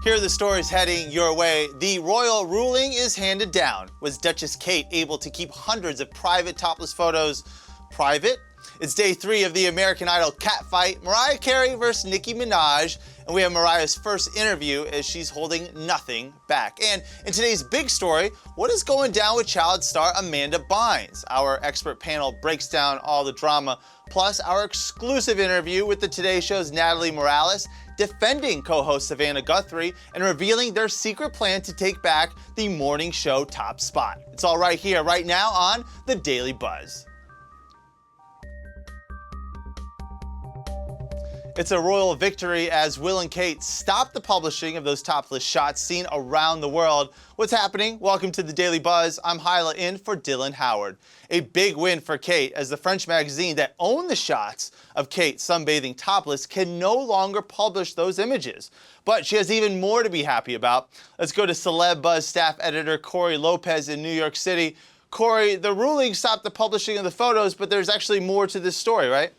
Here are the stories heading your way. The royal ruling is handed down. Was Duchess Kate able to keep hundreds of private topless photos private? It's day 3 of the American Idol catfight, Mariah Carey versus Nicki Minaj, and we have Mariah's first interview as she's holding nothing back. And in today's big story, what is going down with child star Amanda Bynes? Our expert panel breaks down all the drama, plus our exclusive interview with the Today Show's Natalie Morales, defending co-host Savannah Guthrie and revealing their secret plan to take back the morning show top spot. It's all right here, right now on The Daily Buzz. It's a royal victory as Will and Kate stopped the publishing of those topless shots seen around the world. What's happening? Welcome to the Daily Buzz. I'm Hyla in for Dylan Howard. A big win for Kate as the French magazine that owned the shots of Kate sunbathing topless can no longer publish those images. But she has even more to be happy about. Let's go to Celeb Buzz staff editor Corey Lopez in New York City. Corey, the ruling stopped the publishing of the photos, but there's actually more to this story, right?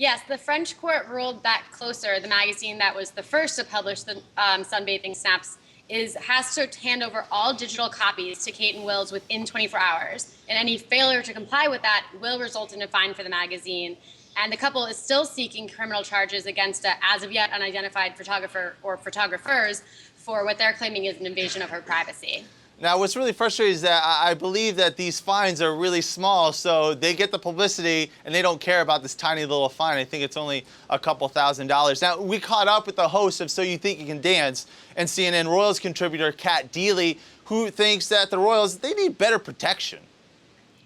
Yes, the French court ruled that Closer, the magazine that was the first to publish the sunbathing snaps, has to hand over all digital copies to Kate and Will's within 24 hours. And any failure to comply with that will result in a fine for the magazine. And the couple is still seeking criminal charges against an as of yet unidentified photographer or photographers for what they're claiming is an invasion of her privacy. Now, what's really frustrating is that I believe that these fines are really small, so they get the publicity and they don't care about this tiny little fine. I think it's only a couple $1,000s. Now, we caught up with the host of So You Think You Can Dance and CNN Royals contributor Kat Deely, who thinks that the Royals, they need better protection.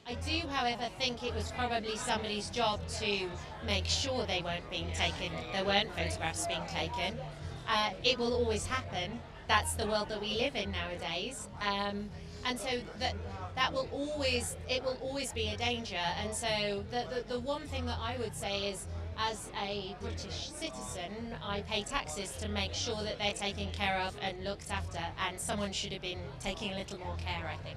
I do, however, think it was probably somebody's job to make sure they weren't being taken, there weren't photographs being taken. It will always happen. That's the world that we live in nowadays, and so that will always be a danger. And so the one thing that I would say is, as a British citizen, I pay taxes to make sure that they're taken care of and looked after, and someone should have been taking a little more care, I think.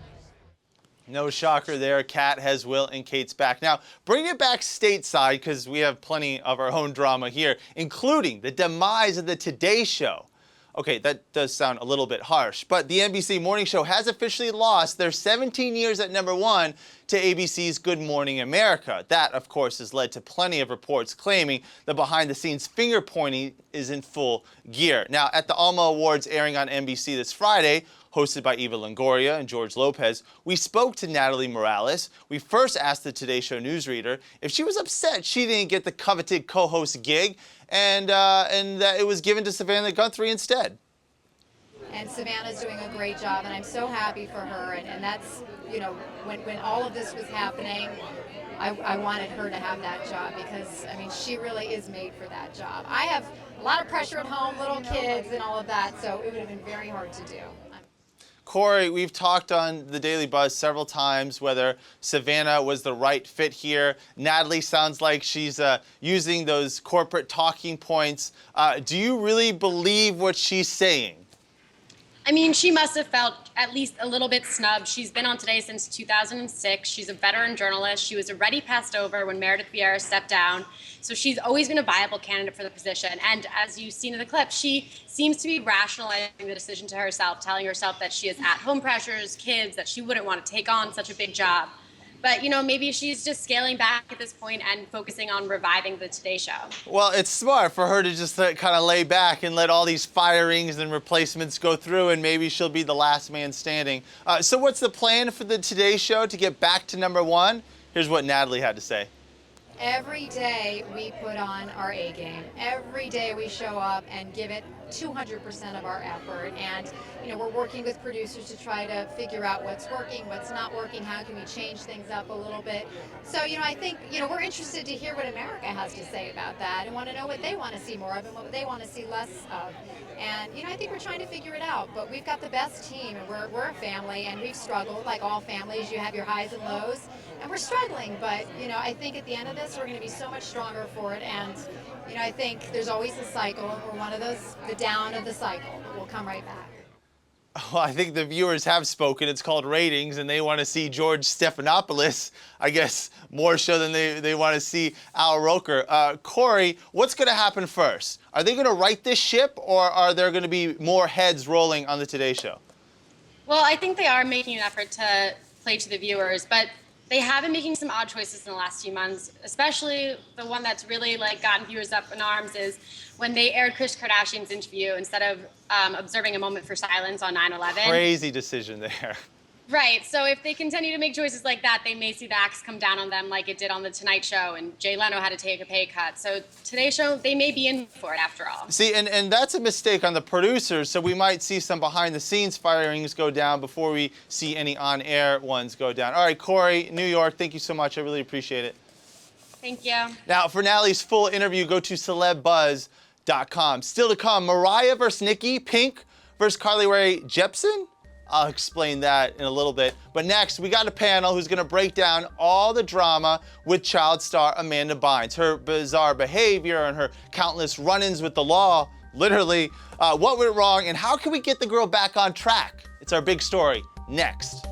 No shocker there. Kat has Will and Kate's back. Now, bring it back stateside, because we have plenty of our own drama here, including the demise of the Today Show. Okay, that does sound a little bit harsh, but the NBC morning show has officially lost their 17 years at #1 to ABC's Good Morning America. That, of course, has led to plenty of reports claiming the behind-the-scenes finger-pointing is in full gear. Now, at the Alma Awards airing on NBC this Friday, hosted by Eva Longoria and George Lopez, we spoke to Natalie Morales. We first asked the Today Show newsreader if she was upset she didn't get the coveted co-host gig and that it was given to Savannah Guthrie instead. And Savannah's doing a great job, and I'm so happy for her. And that's, you know, when all of this was happening, I wanted her to have that job because, I mean, she really is made for that job. I have a lot of pressure at home, little kids and all of that, so it would have been very hard to do. Corey, we've talked on the Daily Buzz several times whether Savannah was the right fit here. Natalie sounds like she's using those corporate talking points. Do you really believe what she's saying? I mean, she must have felt at least a little bit snubbed. She's been on Today since 2006. She's a veteran journalist. She was already passed over when Meredith Vieira stepped down. So she's always been a viable candidate for the position. And as you've seen in the clip, she seems to be rationalizing the decision to herself, telling herself that she has at-home pressures, kids, that she wouldn't want to take on such a big job. But, you know, maybe she's just scaling back at this point and focusing on reviving the Today Show. Well, it's smart for her to just kind of lay back and let all these firings and replacements go through, and maybe she'll be the last man standing. So what's the plan for the Today Show to get back to #1? Here's what Natalie had to say. Every day we put on our A game. Every day we show up and give it 200% of our effort. And, you know, we're working with producers to try to figure out what's working, what's not working, how can we change things up a little bit. So, you know, I think, you know, we're interested to hear what America has to say about that and want to know what they want to see more of and what they want to see less of. And, you know, I think we're trying to figure it out, but we've got the best team, and we're a family, and we've struggled like all families. You have your highs and lows, and we're struggling, but, you know, I think at the end of this, we're going to be so much stronger for it. And, you know, I think there's always a cycle, and we're one of those, the down of the cycle, but we'll come right back. Well, I think the viewers have spoken. It's called ratings, and they want to see George Stephanopoulos, I guess, more so than they want to see Al Roker. Corey, what's going to happen first? Are they going to right this ship, or are there going to be more heads rolling on the Today Show? Well, I think they are making an effort to play to the viewers, but they have been making some odd choices in the last few months, especially the one that's really like gotten viewers up in arms is when they aired Kris Kardashian's interview instead of observing a moment for silence on 9/11. Crazy decision there. Right. So if they continue to make choices like that, they may see the axe come down on them like it did on The Tonight Show, and Jay Leno had to take a pay cut. So Today Show, they may be in for it after all. See, and that's a mistake on the producers, so we might see some behind-the-scenes firings go down before we see any on-air ones go down. All right, Corey, New York, thank you so much. I really appreciate it. Thank you. Now, for Natalie's full interview, go to celebbuzz.com. Still to come, Mariah versus Nicki, Pink versus Carly Rae Jepsen? I'll explain that in a little bit. But next, we got a panel who's going to break down all the drama with child star Amanda Bynes, her bizarre behavior and her countless run-ins with the law, literally, what went wrong, and how can we get the girl back on track? It's our big story next.